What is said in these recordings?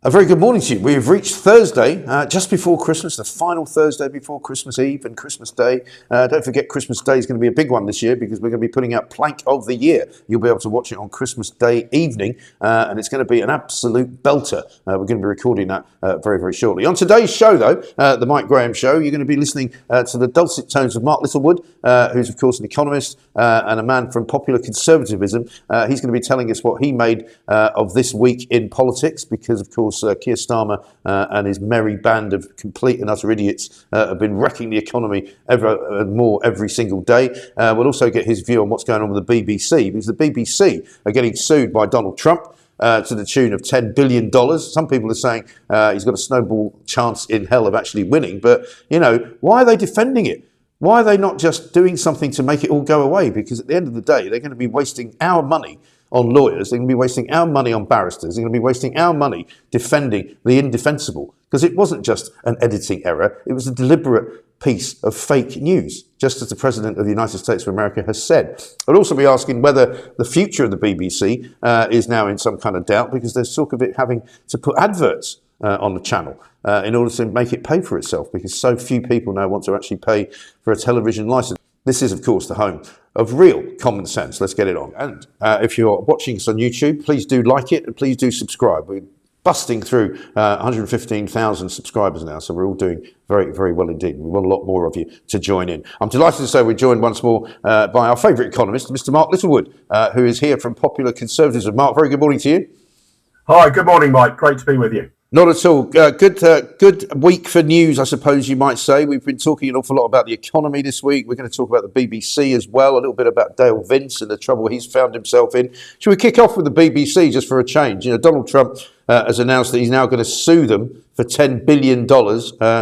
A very good morning to you. We've reached Thursday, just before Christmas, the final Thursday before Christmas Eve and Christmas Day. Don't forget, Christmas Day is going to be a big one this year because we're going to be putting out Plank of the Year. You'll be able to watch it on Christmas Day evening, and it's going to be an absolute belter. We're going to be recording that very, very shortly. On today's show, though, the Mike Graham Show, you're going to be listening to the dulcet tones of Mark Littlewood, who's, of course, an economist and a man from popular conservatism. He's going to be telling us what he made of this week in politics because, of course, Keir Starmer and his merry band of complete and utter idiots have been wrecking the economy ever more every single day. We'll also get his view on what's going on with the BBC, because the BBC are getting sued by Donald Trump to the tune of $10 billion. Some people are saying he's got a snowball chance in hell of actually winning. But, you know, why are they defending it? Why are they not just doing something to make it all go away? Because at the end of the day, they're going to be wasting our money on lawyers. They're going to be wasting our money on barristers. They're going to be wasting our money defending the indefensible. Because it wasn't just an editing error. It was a deliberate piece of fake news, just as the President of the United States of America has said. I'll also be asking whether the future of the BBC is now in some kind of doubt, because there's talk of it having to put adverts on the channel in order to make it pay for itself, because so few people now want to actually pay for a television license. This is, of course, the home of real common sense. Let's get it on. And if you're watching us on YouTube, please do like it and please do subscribe. We're busting through 115,000 subscribers now, so we're all doing very, very well indeed. We want a lot more of you to join in. I'm delighted to say we're joined once more by our favourite economist, Mr. Mark Littlewood, who is here from Popular Conservatism. Mark, very good morning to you. Hi, good morning, Mike. Great to be with you. Not at all. Good week for news, I suppose you might say. We've been talking an awful lot about the economy this week. We're going to talk about the BBC as well, a little bit about Dale Vince and the trouble he's found himself in. Should we kick off with the BBC just for a change? You know, Donald Trump has announced that he's now going to sue them for $10 billion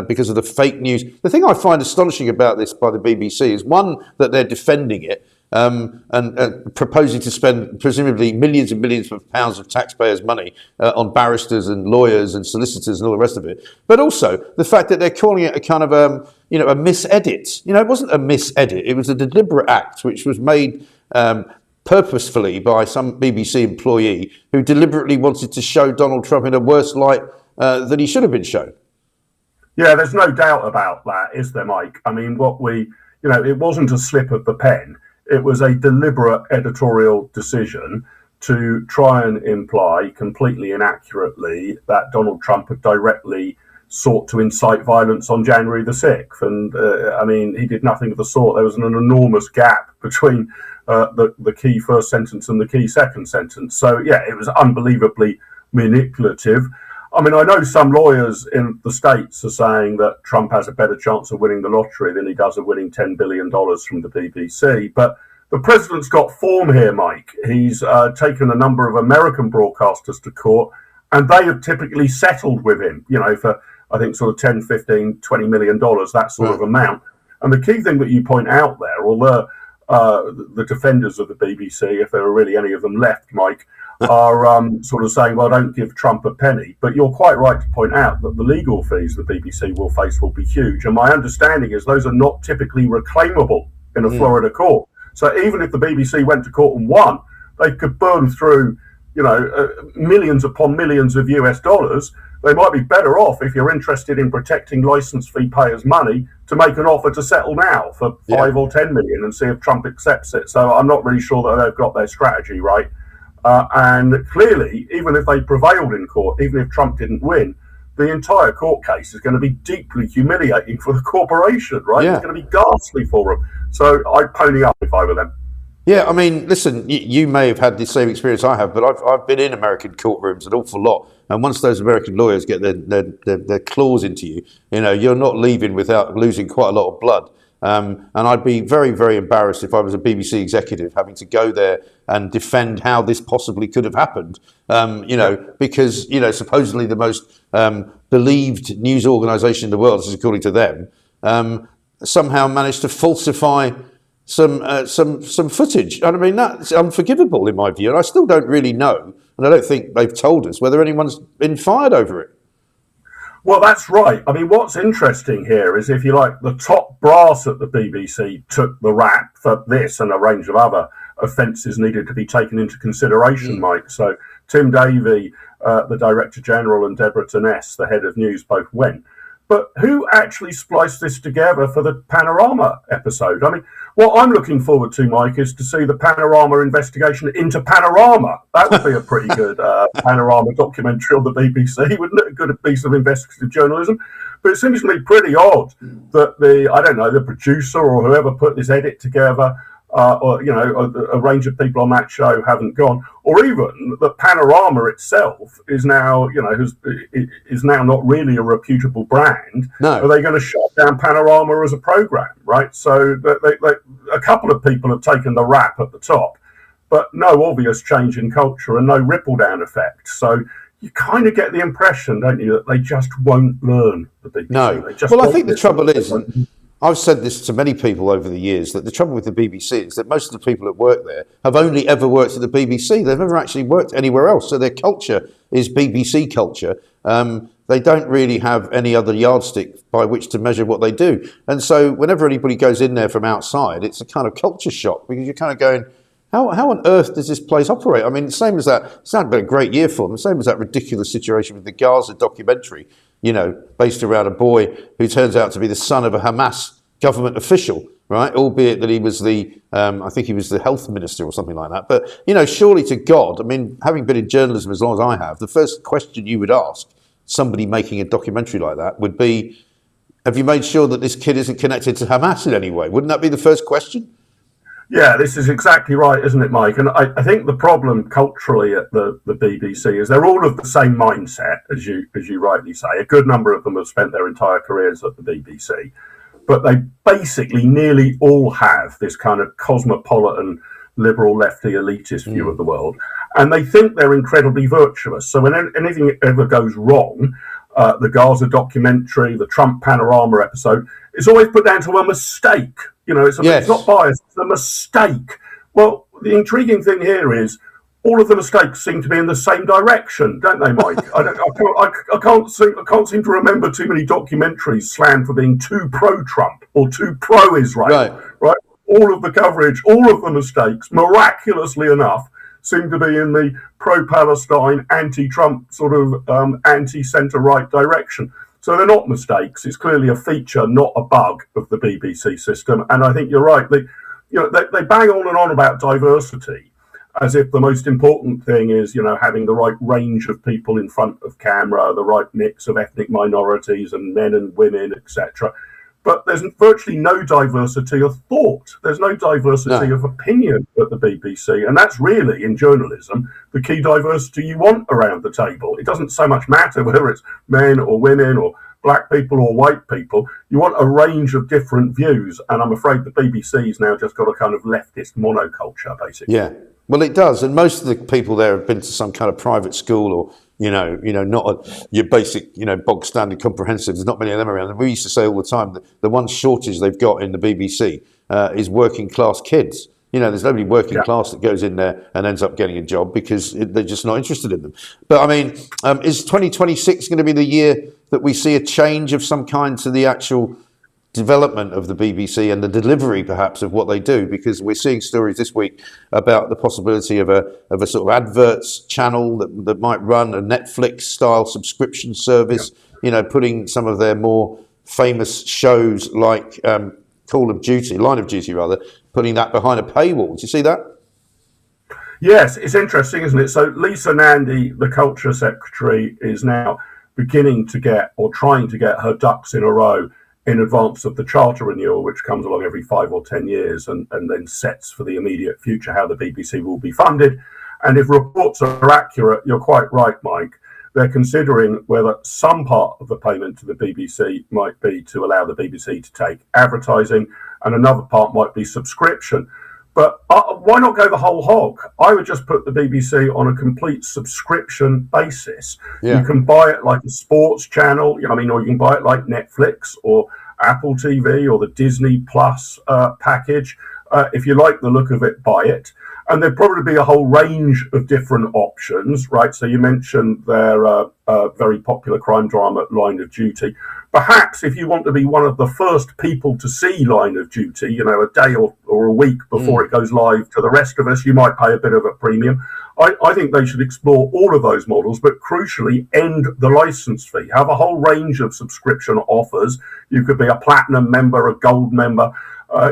because of the fake news. The thing I find astonishing about this by the BBC is, one, that they're defending it, and proposing to spend presumably millions and millions of pounds of taxpayers' money on barristers and lawyers and solicitors and all the rest of it. But also the fact that they're calling it a kind of a misedit. You know, it wasn't a misedit. It was a deliberate act which was made purposefully by some BBC employee who deliberately wanted to show Donald Trump in a worse light than he should have been shown. Yeah, there's no doubt about that, is there, Mike? I mean, it wasn't a slip of the pen. It was a deliberate editorial decision to try and imply completely inaccurately that Donald Trump had directly sought to incite violence on January the 6th. And he did nothing of the sort. There was an enormous gap between the key first sentence and the key second sentence. So, yeah, it was unbelievably manipulative. I mean, I know some lawyers in the States are saying that Trump has a better chance of winning the lottery than he does of winning $10 billion from the BBC. But the president's got form here, Mike. He's taken a number of American broadcasters to court, and they have typically settled with him, for, I think, sort of 10, 15, $20 million, that sort of amount. And the key thing that you point out there, although the defenders of the BBC, if there are really any of them left, Mike, are sort of saying, well, don't give Trump a penny. But you're quite right to point out that the legal fees the BBC will face will be huge. And my understanding is those are not typically reclaimable in a Florida court. So even if the BBC went to court and won, they could burn through, millions upon millions of US dollars. They might be better off, if you're interested in protecting license fee payers' money, to make an offer to settle now for 5 or 10 million and see if Trump accepts it. So I'm not really sure that they've got their strategy right. And clearly, even if they prevailed in court, even if Trump didn't win, the entire court case is going to be deeply humiliating for the corporation, right? Yeah. It's going to be ghastly for them. So I'd pony up if I were them. Yeah, I mean, listen, you may have had the same experience I have, but I've been in American courtrooms an awful lot. And once those American lawyers get their claws into you, you're not leaving without losing quite a lot of blood. And I'd be very, very embarrassed if I was a BBC executive having to go there and defend how this possibly could have happened. Because, supposedly the most believed news organisation in the world, this is according to them, somehow managed to falsify some footage. And I mean, that's unforgivable in my view. And I still don't really know, and I don't think they've told us whether anyone's been fired over it. Well, that's right. I mean, what's interesting here is, if you like, the top brass at the BBC took the rap for this and a range of other offences needed to be taken into consideration, Mike. So Tim Davie the Director General, and Deborah Turness, the head of news, both went. But who actually spliced this together for the Panorama episode? I mean, what I'm looking forward to, Mike, is to see the Panorama investigation into Panorama. That would be a pretty good Panorama documentary on the BBC, wouldn't it? A good piece of investigative journalism. But it seems to me pretty odd that the producer or whoever put this edit together, or a range of people on that show haven't gone, or even that Panorama itself is now is now not really a reputable brand. No. Are they going to shut down Panorama as a program? Right. So a couple of people have taken the rap at the top, but no obvious change in culture and no ripple down effect. So you kind of get the impression, don't you, that they just won't learn the BBC. No. Well, I think the trouble is, I've said this to many people over the years, that the trouble with the BBC is that most of the people that work there have only ever worked at the BBC. They've never actually worked anywhere else. So their culture is BBC culture. They don't really have any other yardstick by which to measure what they do. And so whenever anybody goes in there from outside, it's a kind of culture shock, because you're kind of going, how on earth does this place operate? I mean, same as that, it's not been a great year for them, same as that ridiculous situation with the Gaza documentary, based around a boy who turns out to be the son of a Hamas government official, right? Albeit that he was I think he was the health minister or something like that. But, surely to God, I mean, having been in journalism as long as I have, the first question you would ask somebody making a documentary like that would be, have you made sure that this kid isn't connected to Hamas in any way? Wouldn't that be the first question? Yeah, this is exactly right, isn't it, Mike? And I think the problem culturally at the BBC is they're all of the same mindset, as you rightly say. A good number of them have spent their entire careers at the BBC, but they basically nearly all have this kind of cosmopolitan, liberal, lefty, elitist view of the world, and they think they're incredibly virtuous. So when anything ever goes wrong, the Gaza documentary, the Trump Panorama episode, it's always put down to a mistake. It's not biased, it's a mistake. Well, the intriguing thing here is all of the mistakes seem to be in the same direction, don't they, Mike? I can't seem to remember too many documentaries slammed for being too pro-Trump or too pro-Israel. Right? All of the coverage, all of the mistakes, miraculously enough, seem to be in the pro-Palestine, anti-Trump sort of anti-centre-right direction. So they're not mistakes. It's clearly a feature, not a bug of the BBC system. And I think you're right. They bang on and on about diversity as if the most important thing is, having the right range of people in front of camera, the right mix of ethnic minorities and men and women, etc. But there's virtually no diversity of thought. There's no diversity of opinion at the BBC. And that's really, in journalism, the key diversity you want around the table. It doesn't so much matter whether it's men or women or black people or white people. You want a range of different views. And I'm afraid the BBC's now just got a kind of leftist monoculture, basically. Yeah, well, it does. And most of the people there have been to some kind of private school or, not your basic, bog standard comprehensive. There's not many of them around. And we used to say all the time that the one shortage they've got in the BBC is working class kids. There's nobody working class that goes in there and ends up getting a job because they're just not interested in them. But I mean, is 2026 going to be the year that we see a change of some kind to the actual development of the BBC and the delivery perhaps of what they do? Because we're seeing stories this week about the possibility of a sort of adverts channel that might run a Netflix style subscription service, putting some of their more famous shows like Line of Duty rather, putting that behind a paywall. Do you see that? Yes, it's interesting, isn't it? So Lisa Nandy, the culture secretary, is now beginning to get, or trying to get, her ducks in a row in advance of the charter renewal, which comes along every 5 or 10 years and then sets for the immediate future how the BBC will be funded. And if reports are accurate, you're quite right, Mike, they're considering whether some part of the payment to the BBC might be to allow the BBC to take advertising, and another part might be subscription. But why not go the whole hog? I would just put the BBC on a complete subscription basis. Yeah. You can buy it like a sports channel, or you can buy it like Netflix or Apple TV or the Disney Plus package. If you like the look of it, buy it. And there'd probably be a whole range of different options, right? So you mentioned their very popular crime drama, Line of Duty. Perhaps if you want to be one of the first people to see Line of Duty, a day or or a week before it goes live to the rest of us, you might pay a bit of a premium. I think they should explore all of those models, but crucially end the license fee. Have a whole range of subscription offers. You could be a platinum member, a gold member.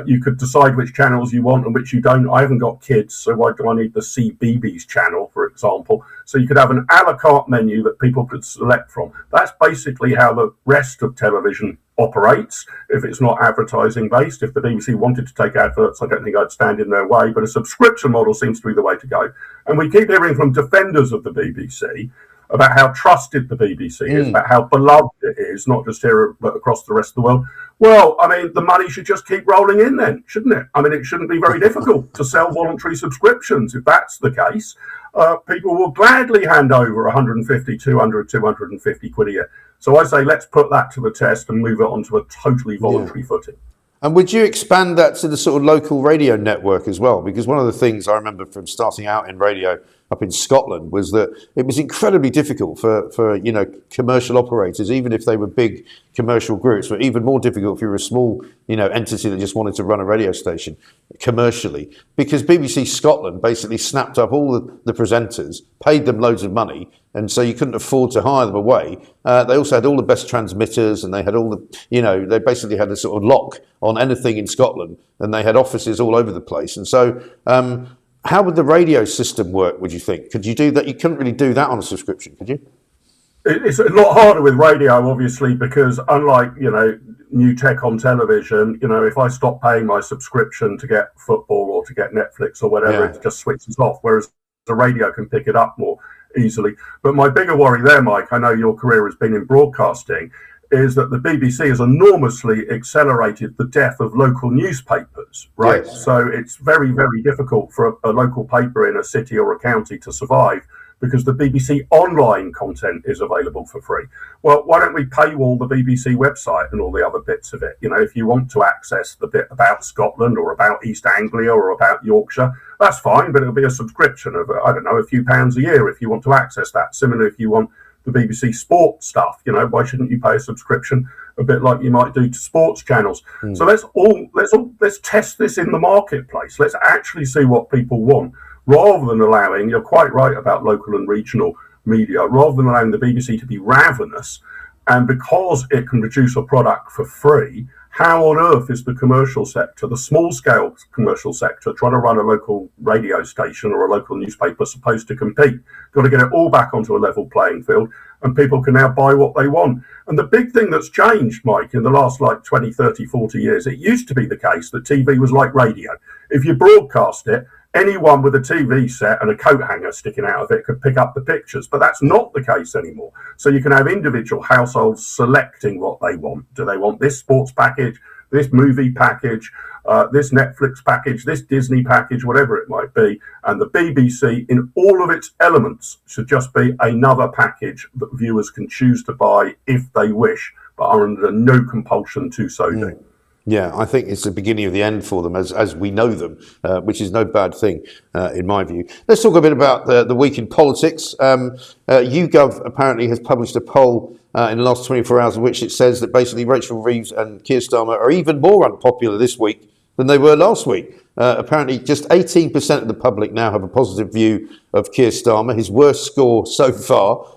You could decide which channels you want and which you don't. I haven't got kids, so why do I need the CBeebies channel, for example? So you could have an a la carte menu that people could select from. That's basically how the rest of television operates, if it's not advertising based. If the BBC wanted to take adverts, I don't think I'd stand in their way, but a subscription model seems to be the way to go. And we keep hearing from defenders of the BBC about how trusted the BBC is, about how beloved it is, not just here but across the rest of the world. Well, I mean, the money should just keep rolling in then, shouldn't it? I mean, it shouldn't be very difficult to sell voluntary subscriptions. If that's the case, people will gladly hand over 150, 200, 250 quid a year. So I say, let's put that to the test and move it onto a totally voluntary footing. And would you expand that to the sort of local radio network as well? Because one of the things I remember from starting out in radio up in Scotland was that it was incredibly difficult for commercial operators, even if they were big commercial groups, but even more difficult if you were a small entity that just wanted to run a radio station commercially, because BBC Scotland basically snapped up all the presenters, paid them loads of money, and so you couldn't afford to hire them away. They also had all the best transmitters, and they had all the, they basically had a sort of lock on anything in Scotland, and they had offices all over the place. And so how would the radio system work, would you think? Could you do that? You couldn't really do that on a subscription, could you? It's a lot harder with radio, obviously, because unlike, new tech on television, if I stop paying my subscription to get football or to get Netflix or whatever, it just switches off, whereas the radio can pick it up more easily. But my bigger worry there, Mike, I know your career has been in broadcasting, is that the BBC has enormously accelerated the death of local newspapers, right? Yes. So it's very, very difficult for a local paper in a city or a county to survive because the BBC online content is available for free. Well, why don't we paywall the BBC website and all the other bits of it? If you want to access the bit about Scotland or about East Anglia or about Yorkshire, that's fine, but it'll be a subscription of, I don't know, a few pounds a year if you want to access that. Similarly, if you want the BBC sport stuff, why shouldn't you pay a subscription a bit like you might do to sports channels? So let's test this in the marketplace. Let's actually see what people want, rather than allowing, you're quite right about local and regional media, rather than allowing the BBC to be ravenous. And because it can produce a product for free, how on earth is the commercial sector, the small-scale commercial sector, trying to run a local radio station or a local newspaper supposed to compete? Got to get it all back onto a level playing field, and people can now buy what they want. And the big thing that's changed, Mike, in the last 20, 30, 40 years, it used to be the case that TV was like radio. If you broadcast it, anyone with a TV set and a coat hanger sticking out of it could pick up the pictures, but that's not the case anymore. So you can have individual households selecting what they want. Do they want this sports package, this movie package, this Netflix package, this Disney package, whatever it might be? And the BBC, in all of its elements, should just be another package that viewers can choose to buy if they wish, but are under no compulsion to so do. Yeah, I think it's the beginning of the end for them as we know them, which is no bad thing in my view. Let's talk a bit about the week in politics. YouGov apparently has published a poll in the last 24 hours in which it says that basically Rachel Reeves and Keir Starmer are even more unpopular this week than they were last week. Apparently just 18% of the public now have a positive view of Keir Starmer, his worst score so far.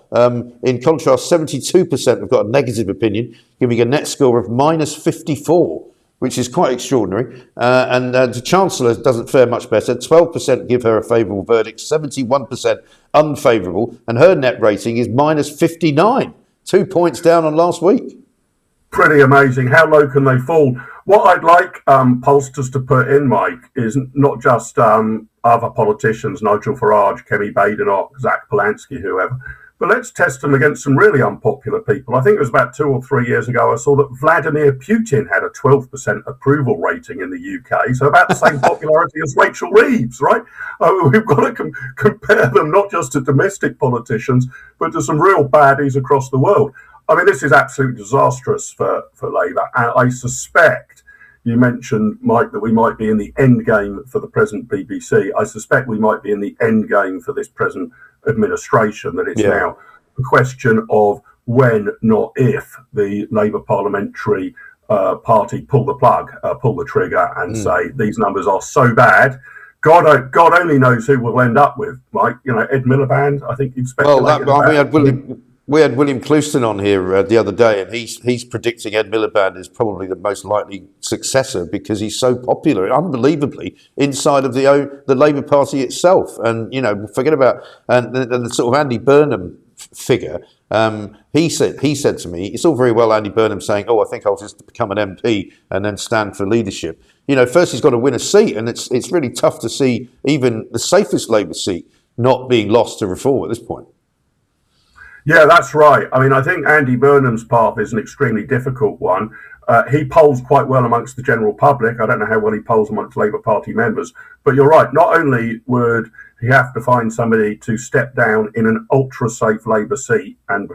In contrast, 72% have got a negative opinion, giving a net score of minus 54. Which is quite extraordinary. And the Chancellor doesn't fare much better. 12% give her a favourable verdict, 71% unfavourable, and her net rating is minus 59, 2 points down on last week. Pretty amazing. How low can they fall? What I'd like pollsters to put in, Mike, is not just other politicians, Nigel Farage, Kemi Badenoch, Zach Polanski, whoever, but let's test them against some really unpopular people. I think it was about 2 or 3 years ago I saw that Vladimir Putin had a 12% approval rating in the UK, so about the same popularity as Rachel Reeves, right? We've got to compare them not just to domestic politicians, but to some real baddies across the world. I mean, this is absolutely disastrous for Labour, and I suspect, you mentioned, Mike, that we might be in the end game for the present BBC. I suspect we might be in the end game for this present administration, that it's now a question of when, not if, the Labour parliamentary party pull the plug, pull the trigger, and say these numbers are so bad. God only knows who we'll end up with, Mike. You know, Ed Miliband. I think you've speculated. We had William Clouston on here the other day, and he's predicting Ed Miliband is probably the most likely successor because he's so popular, unbelievably, inside of the Labour Party itself. And you know, forget about and the sort of Andy Burnham figure. He said to me, it's all very well Andy Burnham saying, "Oh, I think I'll just become an MP and then stand for leadership." You know, first he's got to win a seat, and it's really tough to see even the safest Labour seat not being lost to Reform at this point. Yeah, that's right. I mean, I think Andy Burnham's path is an extremely difficult one. He polls quite well amongst the general public. I don't know how well he polls amongst Labour Party members, but you're right. Not only would he have to find somebody to step down in an ultra-safe Labour seat and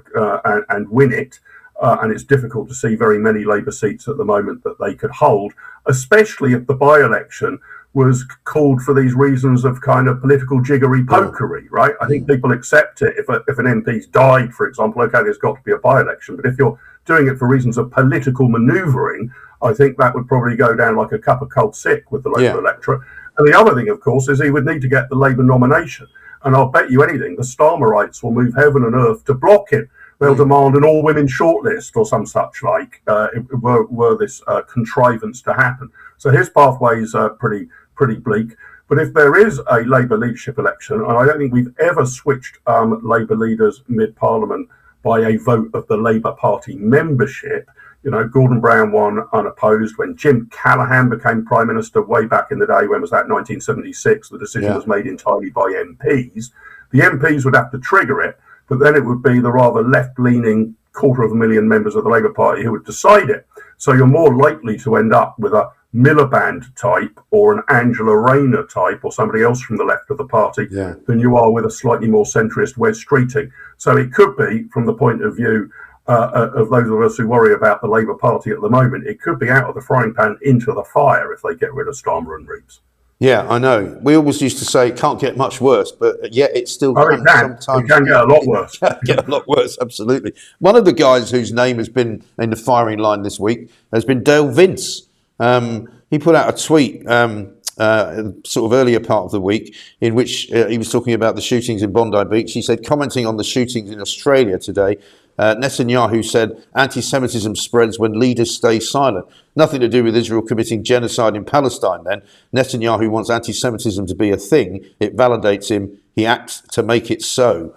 win it, and it's difficult to see very many Labour seats at the moment that they could hold, especially if the by-election was called for these reasons of kind of political jiggery-pokery, right? I think people accept it. If an MP's died, for example, okay, there's got to be a by-election. But if you're doing it for reasons of political manoeuvring, I think that would probably go down like a cup of cold sick with the local electorate. And the other thing, of course, is he would need to get the Labour nomination. And I'll bet you anything, the Starmerites will move heaven and earth to block it. They'll demand an all-women shortlist or some such like, were this contrivance to happen. So his pathway is pretty bleak. But if there is a Labour leadership election, and I don't think we've ever switched Labour leaders mid-Parliament by a vote of the Labour Party membership. You know, Gordon Brown won unopposed. When Jim Callaghan became Prime Minister way back in the day, when was that, 1976, the decision was made entirely by MPs. The MPs would have to trigger it, but then it would be the rather left-leaning 250,000 members of the Labour Party who would decide it. So you're more likely to end up with a Miliband type or an Angela Rayner type or somebody else from the left of the party than you are with a slightly more centrist Wes Streeting. So it could be, from the point of view of those of us who worry about the Labour Party at the moment, it could be out of the frying pan into the fire if they get rid of Starmer and Reeves. Yeah, I know. We always used to say it can't get much worse, but yet it still can. Sometimes. It can get a lot worse. It can get a lot worse, absolutely. One of the guys whose name has been in the firing line this week has been Dale Vince. He put out a tweet sort of earlier part of the week in which he was talking about the shootings in Bondi Beach. He said, commenting on the shootings in Australia today, Netanyahu said, anti-Semitism spreads when leaders stay silent. Nothing to do with Israel committing genocide in Palestine then. Netanyahu wants anti-Semitism to be a thing. It validates him. He acts to make it so.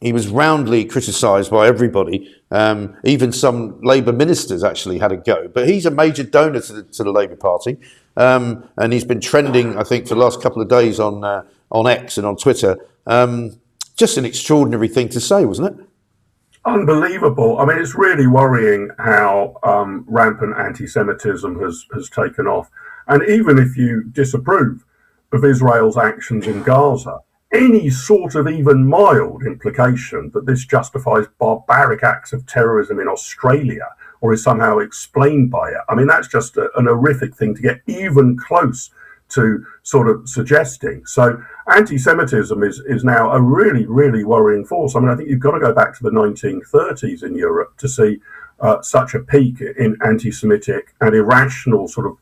He was roundly criticised by everybody. Even some Labour ministers actually had a go. But he's a major donor to the Labour Party. And he's been trending, I think, for the last couple of days on X and on Twitter. Just an extraordinary thing to say, wasn't it? Unbelievable. I mean, it's really worrying how rampant anti-Semitism has taken off. And even if you disapprove of Israel's actions in Gaza, any sort of even mild implication that this justifies barbaric acts of terrorism in Australia or is somehow explained by it, I mean, that's just an horrific thing to get even close to sort of suggesting. So anti-Semitism is now a really, really worrying force. I mean, I think you've got to go back to the 1930s in Europe to see such a peak in anti-Semitic and irrational sort of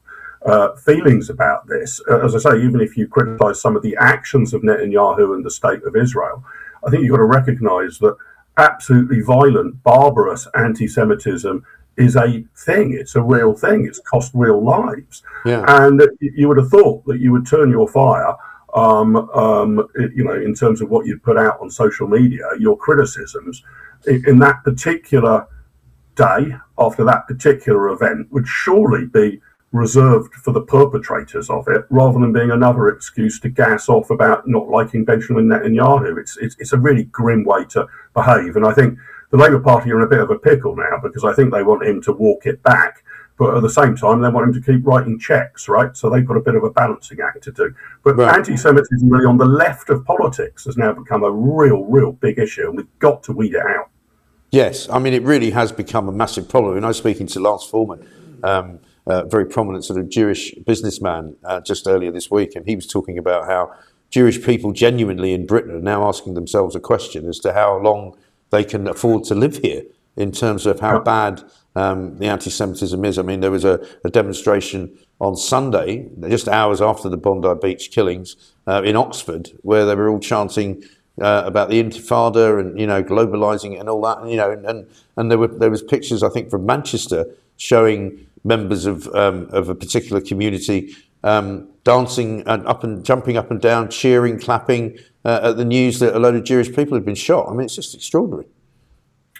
feelings about this. As I say, even if you criticise some of the actions of Netanyahu and the state of Israel, I think you've got to recognise that absolutely violent, barbarous anti-Semitism is a thing. It's a real thing. It's cost real lives. And you would have thought that you would turn your fire, in terms of what you'd put out on social media, your criticisms, in that particular day, after that particular event, would surely be reserved for the perpetrators of it, rather than being another excuse to gas off about not liking Benjamin Netanyahu. It's a really grim way to behave. And I think the Labour Party are in a bit of a pickle now, because I think they want him to walk it back, but at the same time they want him to keep writing checks, right? So they've got a bit of a balancing act to do. But anti-Semitism really on the left of politics has now become a real big issue, and we've got to weed it out. Yes, I mean, it really has become a massive problem. And I was speaking to Lance Foreman, very prominent sort of Jewish businessman, just earlier this week, and he was talking about how Jewish people genuinely in Britain are now asking themselves a question as to how long they can afford to live here. in terms of how bad the anti-Semitism is. I mean, there was a demonstration on Sunday, just hours after the Bondi Beach killings in Oxford, where they were all chanting about the Intifada and globalizing it and all that, and there was pictures, I think, from Manchester showing members of a particular community dancing and jumping up and down, cheering, clapping at the news that a load of Jewish people had been shot. I mean, it's just extraordinary.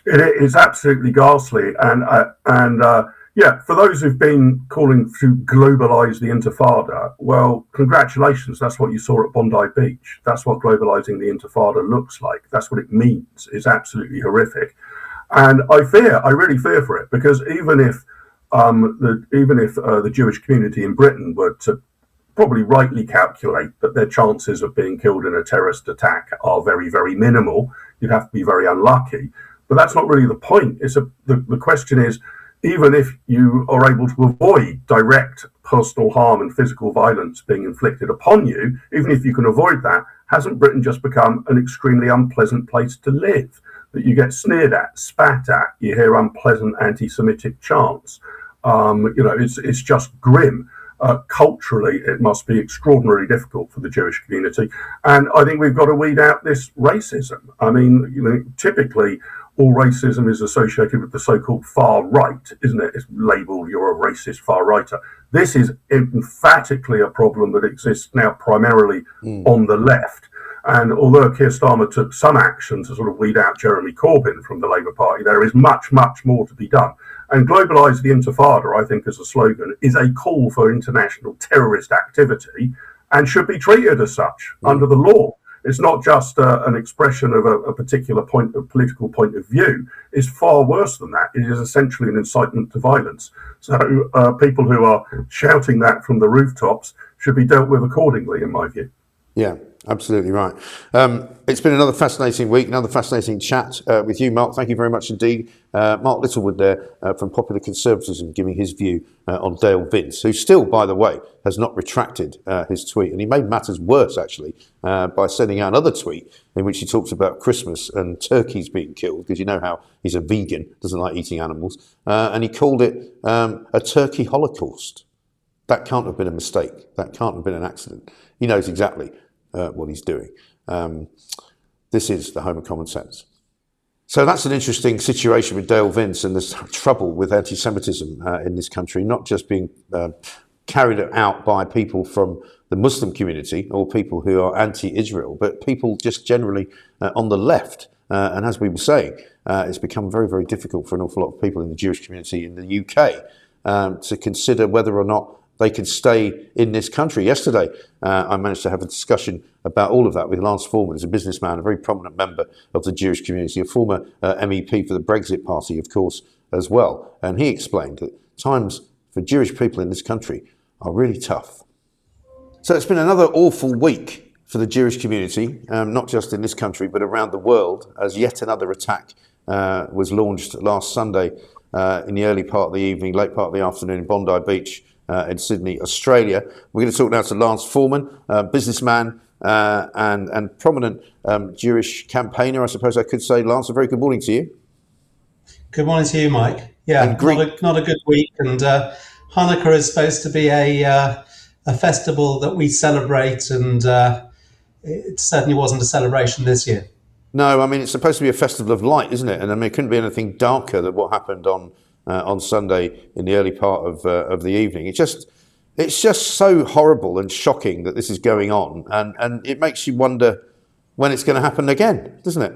It is absolutely ghastly, and yeah, for those who've been calling to globalise the Intifada, well, congratulations. That's what you saw at Bondi Beach. That's what globalising the Intifada looks like. That's what it means. It's absolutely horrific, and I really fear for it, because even if the Jewish community in Britain were to probably rightly calculate that their chances of being killed in a terrorist attack are very, very minimal, you'd have to be very unlucky. But that's not really the point. The question is, even if you are able to avoid direct personal harm and physical violence being inflicted upon you, even if you can avoid that, hasn't Britain just become an extremely unpleasant place to live? That you get sneered at, spat at, you hear unpleasant anti-Semitic chants. It's just grim. Culturally, it must be extraordinarily difficult for the Jewish community. And I think we've got to weed out this racism. I mean, typically, all racism is associated with the so-called far right, isn't it? It's labelled, you're a racist far righter. This is emphatically a problem that exists now primarily on the left. And although Keir Starmer took some action to sort of weed out Jeremy Corbyn from the Labour Party, there is much, much more to be done. And globalise the Intifada, I think, as a slogan, is a call for international terrorist activity and should be treated as such under the law. It's not just an expression of a particular political point of view. It's far worse than that. It is essentially an incitement to violence. So people who are shouting that from the rooftops should be dealt with accordingly, in my view. Yeah, absolutely right. It's been another fascinating week, another fascinating chat with you, Mark. Thank you very much indeed. Mark Littlewood there from Popular Conservatism, giving his view on Dale Vince, who still, by the way, has not retracted his tweet. And he made matters worse, actually, by sending out another tweet in which he talks about Christmas and turkeys being killed, because you know how he's a vegan, doesn't like eating animals. And he called it a turkey holocaust. That can't have been a mistake. That can't have been an accident. He knows exactly what he's doing. This is the home of common sense. So that's an interesting situation with Dale Vince, and there's trouble with anti-Semitism in this country, not just being carried out by people from the Muslim community or people who are anti-Israel, but people just generally on the left. And as we were saying, it's become very, very difficult for an awful lot of people in the Jewish community in the UK to consider whether or not they can stay in this country. Yesterday, I managed to have a discussion about all of that with Lance Foreman, who's a businessman, a very prominent member of the Jewish community, a former MEP for the Brexit Party, of course, as well. And he explained that times for Jewish people in this country are really tough. So it's been another awful week for the Jewish community, not just in this country, but around the world, as yet another attack was launched last Sunday in the early part of the evening, late part of the afternoon in Bondi Beach, in Sydney, Australia. We're going to talk now to Lance Foreman, businessman and prominent Jewish campaigner, I suppose I could say. Lance, a very good morning to you. Good morning to you, Mike. Yeah, not a good week, and Hanukkah is supposed to be a festival that we celebrate, and it certainly wasn't a celebration this year. No, I mean, it's supposed to be a festival of light, isn't it? And I mean, it couldn't be anything darker than what happened on Sunday in the early part of the evening. It's just so horrible and shocking that this is going on, and it makes you wonder when it's going to happen again, doesn't it?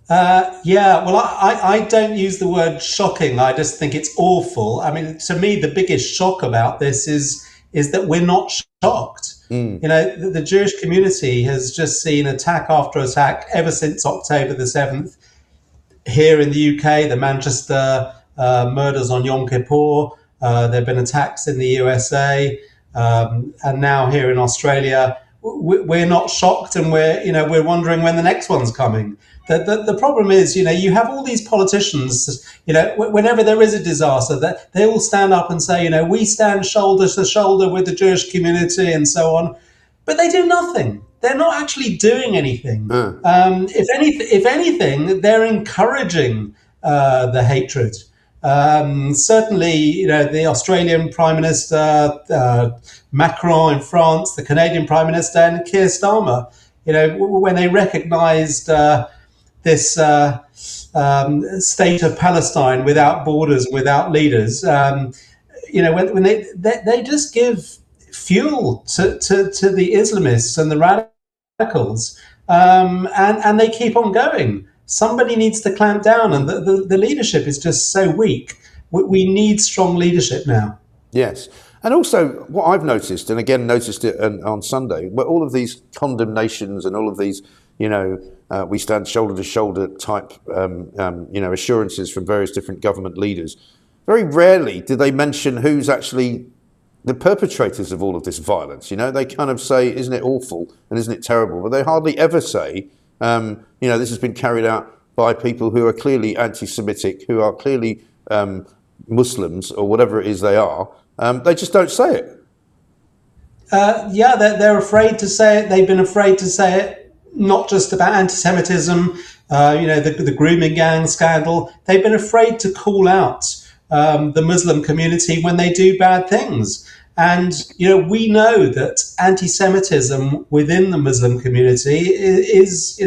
Yeah, well, I don't use the word shocking. I just think it's awful. I mean, to me, the biggest shock about this is that we're not shocked. You know, the Jewish community has just seen attack after attack ever since October the 7th. Here in the UK, the Manchester murders on Yom Kippur. There have been attacks in the USA, and now here in Australia. We're not shocked, and we're wondering when the next one's coming. The problem is, you have all these politicians, whenever there is a disaster, that they all stand up and say, we stand shoulder to shoulder with the Jewish community and so on, but they do nothing. They're not actually doing anything. If anything, they're encouraging the hatred. Certainly, the Australian Prime Minister, Macron in France, the Canadian Prime Minister, and Keir Starmer, when they recognised this state of Palestine without borders, without leaders, when they just give fuel to the Islamists and the radicals, and they keep on going. Somebody needs to clamp down, and the leadership is just so weak. We need strong leadership now. Yes. And also, what I've noticed, and again noticed it on Sunday, where all of these condemnations and all of these, we stand shoulder to shoulder type, assurances from various different government leaders, very rarely do they mention who's actually the perpetrators of all of this violence. They kind of say, isn't it awful and isn't it terrible? But they hardly ever say, this has been carried out by people who are clearly anti-Semitic, who are clearly Muslims or whatever it is they are. They just don't say it. They're afraid to say it. They've been afraid to say it, not just about anti-Semitism, the grooming gang scandal. They've been afraid to call out the Muslim community when they do bad things. And, we know that anti-Semitism within the Muslim community is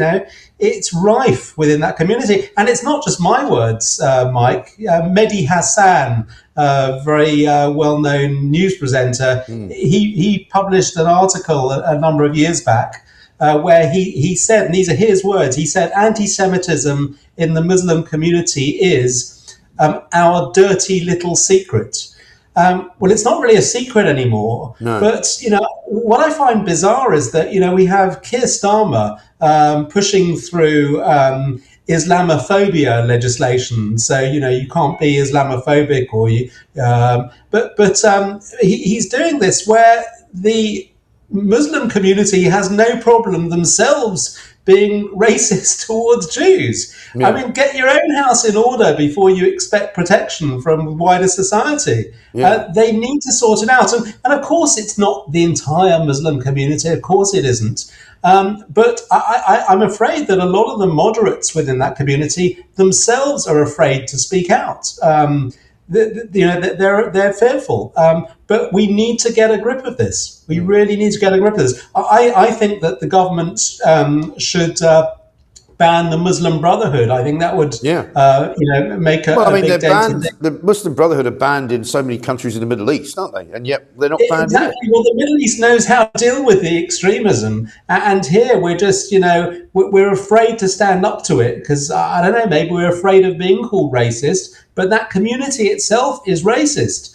it's rife within that community. And it's not just my words, Mike. Mehdi Hassan, a very well-known news presenter, he published an article a number of years back where he said, and these are his words, he said, anti-Semitism in the Muslim community is our dirty little secret. Well, it's not really a secret anymore. No. But, what I find bizarre is that, we have Keir Starmer pushing through Islamophobia legislation. So, you can't be Islamophobic but he's doing this where the Muslim community has no problem themselves being racist towards Jews. Yeah. I mean, get your own house in order before you expect protection from wider society. Yeah. They need to sort it out. And of course, it's not the entire Muslim community. Of course it isn't. But I'm afraid that a lot of the moderates within that community themselves are afraid to speak out. They're fearful, but we need to get a grip of this. We really need to get a grip of this. I think that the government should ban the Muslim Brotherhood. I think that would, make a big dent. The Muslim Brotherhood are banned in so many countries in the Middle East, aren't they? And yet they're not banned. Exactly. Well, the Middle East knows how to deal with the extremism, and here we're just, we're afraid to stand up to it because I don't know, maybe we're afraid of being called racist. But that community itself is racist.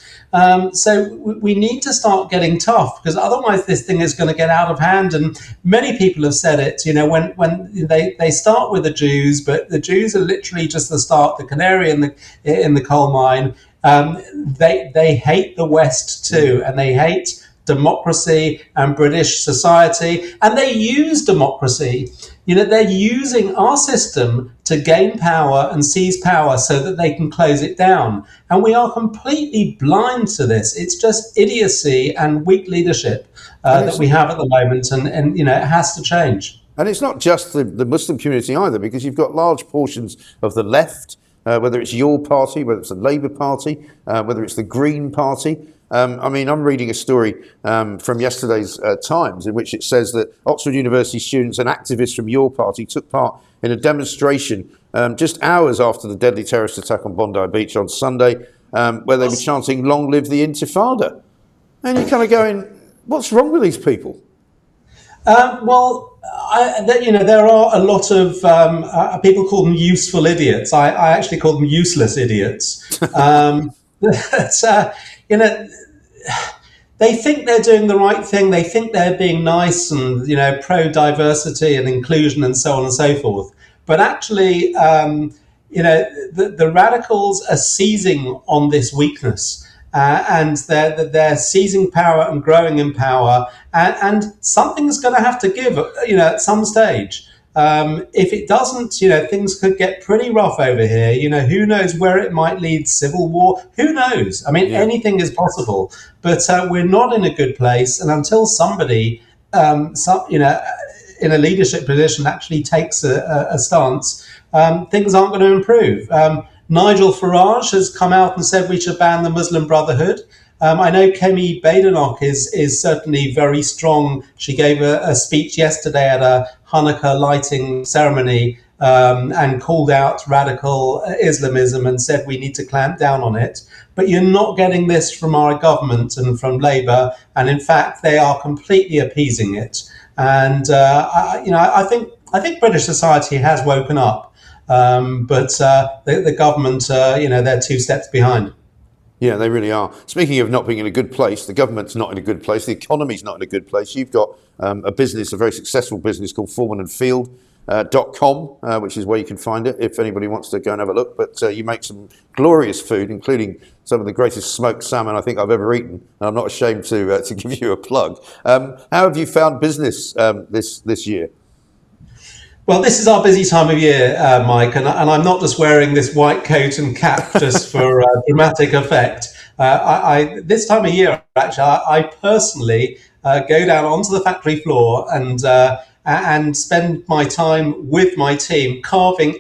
So we need to start getting tough because otherwise this thing is going to get out of hand. And many people have said it, when they start with the Jews, but the Jews are literally just the start, the canary in the coal mine. They hate the West too, and they hate democracy and British society, and they use democracy. They're using our system to gain power and seize power so that they can close it down. And we are completely blind to this. It's just idiocy and weak leadership that we have at the moment. And it has to change. And it's not just the Muslim community either, because you've got large portions of the left, whether it's your party, whether it's the Labour Party, whether it's the Green Party. I'm reading a story from yesterday's Times in which it says that Oxford University students and activists from your party took part in a demonstration just hours after the deadly terrorist attack on Bondi Beach on Sunday, where they were chanting, "Long live the Intifada." And you're kind of going, what's wrong with these people? There are a lot of people call them useful idiots. I actually call them useless idiots. They think they're doing the right thing. They think they're being nice and, pro-diversity and inclusion and so on and so forth. But actually, the radicals are seizing on this weakness. And they're seizing power and growing in power. And something's going to have to give, at some stage. If it doesn't, things could get pretty rough over here. Who knows where it might lead? Civil war? Who knows? I mean, anything is possible. But we're not in a good place. And until somebody, in a leadership position actually takes a stance, things aren't going to improve. Nigel Farage has come out and said we should ban the Muslim Brotherhood. I know Kemi Badenoch is certainly very strong. She gave a speech yesterday at a Hanukkah lighting ceremony and called out radical Islamism and said we need to clamp down on it. But you're not getting this from our government and from Labour, and in fact they are completely appeasing it. And I think British society has woken up, but the government, they're 2 steps behind. Yeah, they really are. Speaking of not being in a good place, the government's not in a good place, the economy's not in a good place. You've got a business, a very successful business called foremanandfield.com, which is where you can find it if anybody wants to go and have a look. But you make some glorious food, including some of the greatest smoked salmon I think I've ever eaten. And I'm not ashamed to give you a plug. How have you found business this year? Well, this is our busy time of year, Mike, and I'm not just wearing this white coat and cap just for dramatic effect. This time of year, actually, I personally go down onto the factory floor and spend my time with my team carving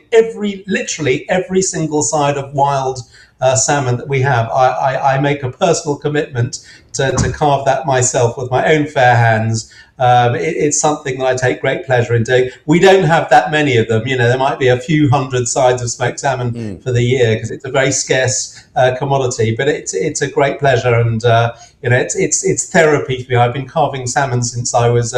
literally every single side of wild salmon that we have. I make a personal commitment to carve that myself with my own fair hands. It's something that I take great pleasure in doing. We don't have that many of them. There might be a few hundred sides of smoked salmon for the year because it's a very scarce commodity. But it's a great pleasure, and it's therapy for me. I've been carving salmon since I was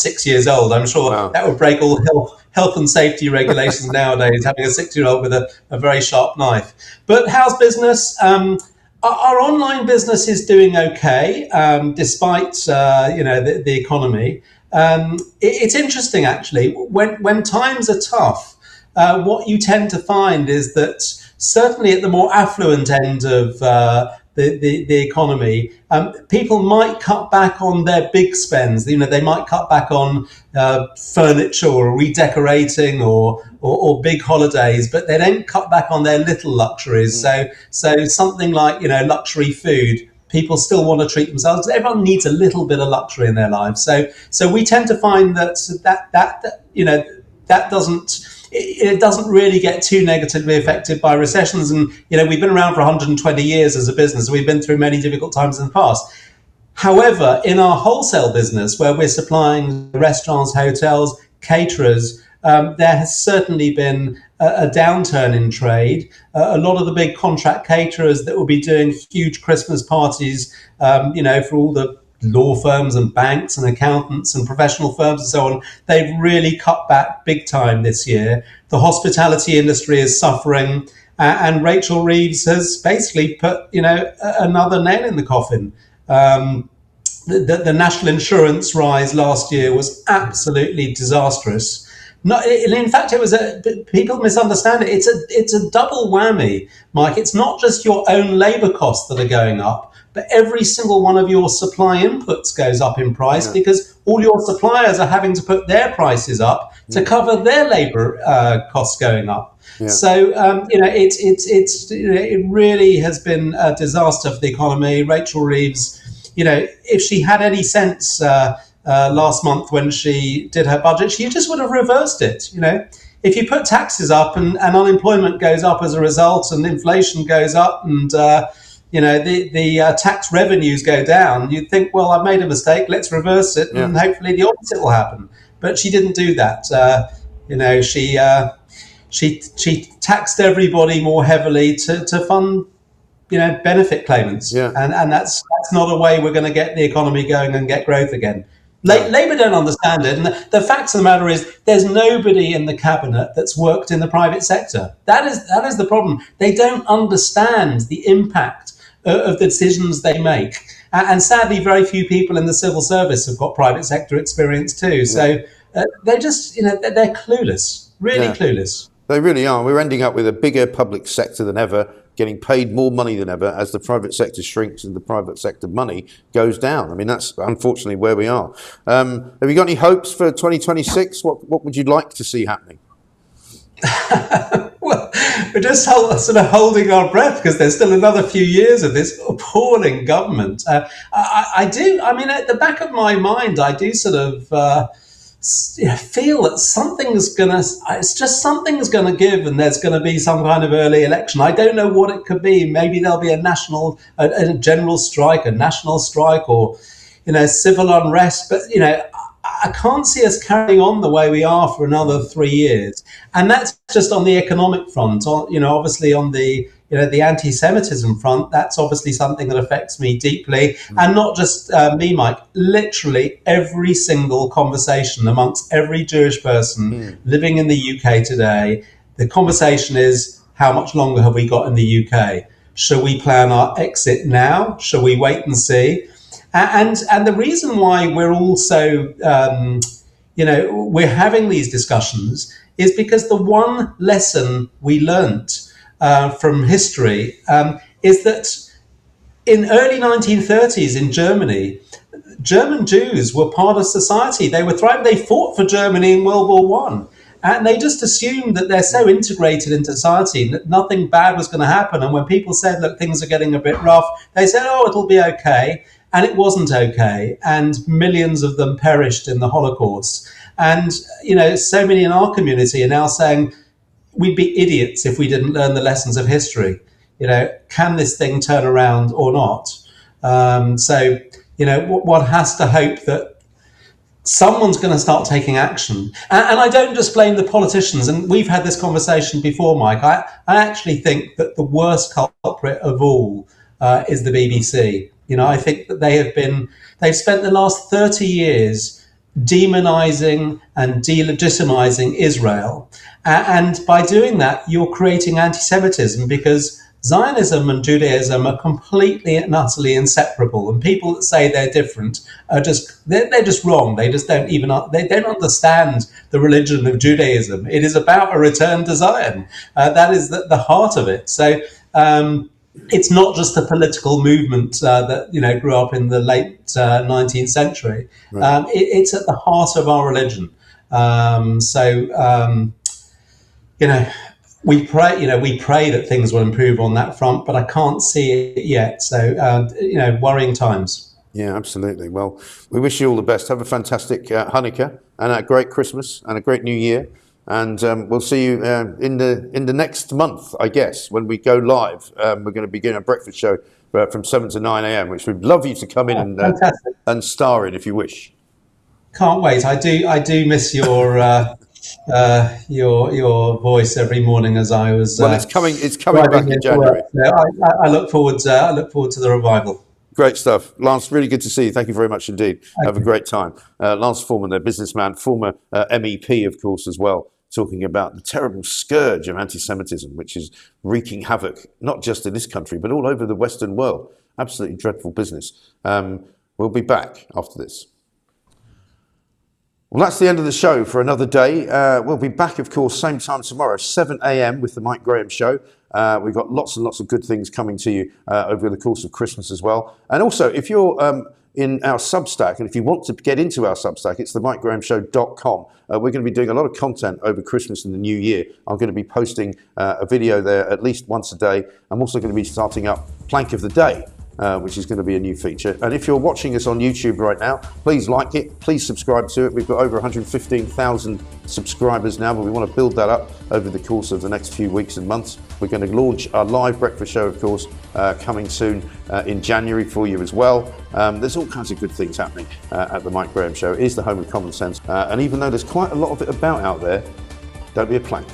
6 years old. I'm sure that would break all health and safety regulations nowadays, having a 6-year-old with a very sharp knife. But how's business? Our online business is doing okay, despite the economy. It's interesting, actually. When times are tough, what you tend to find is that certainly at the more affluent end of the economy, people might cut back on their big spends. They might cut back on furniture or redecorating or big holidays, but they don't cut back on their little luxuries. So something like luxury food, people still want to treat themselves. Everyone needs a little bit of luxury in their lives. So we tend to find that doesn't really get too negatively affected by recessions. And, we've been around for 120 years as a business. We've been through many difficult times in the past. However, in our wholesale business, where we're supplying restaurants, hotels, caterers, there has certainly been a downturn in trade. A lot of the big contract caterers that will be doing huge Christmas parties, for all the law firms and banks and accountants and professional firms and so on, they've really cut back big time this year. The hospitality industry is suffering, and Rachel Reeves has basically put another nail in the coffin. The national insurance rise last year was absolutely disastrous. In fact, people misunderstand it. It's a double whammy, Mike. It's not just your own labour costs that are going up, but every single one of your supply inputs goes up in price because all your suppliers are having to put their prices up to cover their labour costs going up. Yeah. So it really has been a disaster for the economy. Rachel Reeves, if she had any sense last month when she did her budget, she just would have reversed it. If you put taxes up and unemployment goes up as a result, and inflation goes up, and the tax revenues go down, you'd think, well, I've made a mistake, let's reverse it, and hopefully the opposite will happen. But she didn't do that. She taxed everybody more heavily to fund benefit claimants, and that's not a way we're going to get the economy going and get growth again. Labour don't understand it, and the fact of the matter is there's nobody in the cabinet that's worked in the private sector. That is the problem. They don't understand the impact of the decisions they make, and sadly very few people in the civil service have got private sector experience too. So they're just they're clueless, really clueless. They really are. We're ending up with a bigger public sector than ever, getting paid more money than ever as the private sector shrinks and the private sector money goes down. I mean, that's unfortunately where we are. Have you got any hopes for 2026? What would you like to see happening? Well, we're just sort of holding our breath because there's still another few years of this appalling government. I do. I mean, at the back of my mind, I do sort of feel that something's gonna give, and there's gonna be some kind of early election. I don't know what it could be. Maybe there'll be a general strike, a national strike, or civil unrest. But I can't see us carrying on the way we are for another 3 years. And that's just on the economic front. Obviously on the anti-Semitism front, that's obviously something that affects me deeply. And not just me, Mike, literally every single conversation amongst every Jewish person living in the UK today, the conversation is, how much longer have we got in the UK? Shall we plan our exit now? Shall we wait and see? And the reason why we're also, we're having these discussions is because the one lesson we learnt from history is that in early 1930s in Germany, German Jews were part of society. They were thriving. They fought for Germany in World War One. And they just assumed that they're so integrated into society that nothing bad was going to happen. And when people said, look, things are getting a bit rough, they said, oh, it'll be okay. And it wasn't okay. And millions of them perished in the Holocaust. And, so many in our community are now saying, we'd be idiots if we didn't learn the lessons of history. Can this thing turn around or not? One has to hope that someone's going to start taking action. And I don't just blame the politicians. And we've had this conversation before, Mike. I actually think that the worst culprit of all is the BBC. I think that they've spent the last 30 years demonizing and delegitimizing Israel. And by doing that, you're creating anti-Semitism, because Zionism and Judaism are completely and utterly inseparable. And people that say they're different are they're just wrong. They just don't understand the religion of Judaism. It is about a return to Zion. That is the heart of it. So it's not just a political movement that grew up in the late 19th century. Right. It's at the heart of our religion. We pray that things will improve on that front, but I can't see it yet. So worrying times. Yeah, absolutely. Well, we wish you all the best. Have a fantastic Hanukkah and a great Christmas and a great New Year. And we'll see you in the next month, I guess, when we go live. We're going to be doing a breakfast show from 7 to 9 a.m., which we'd love you to come in and star in if you wish. Can't wait. I do miss your voice every morning as I was. Well, it's coming back in January. So I look forward to the revival. Great stuff. Lance, really good to see you. Thank you very much indeed. Okay. Have a great time. Lance Foreman, their businessman, former MEP, of course, as well, talking about the terrible scourge of anti-Semitism, which is wreaking havoc, not just in this country, but all over the Western world. Absolutely dreadful business. We'll be back after this. Well, that's the end of the show for another day. We'll be back, of course, same time tomorrow, 7 a.m. with the Mike Graham Show. We've got lots and lots of good things coming to you over the course of Christmas as well. And also, if you're in our Substack, and if you want to get into our Substack, it's themikegrahamshow.com. We're going to be doing a lot of content over Christmas and the New Year. I'm going to be posting a video there at least once a day. I'm also going to be starting up Plank of the Day, which is going to be a new feature. And if you're watching us on YouTube right now, please like it, please subscribe to it. We've got over 115,000 subscribers now, but we want to build that up over the course of the next few weeks and months. We're going to launch our live breakfast show, of course, coming soon in January for you as well. There's all kinds of good things happening at the Mike Graham Show. It is the home of common sense. And even though there's quite a lot of it about out there, don't be a plank.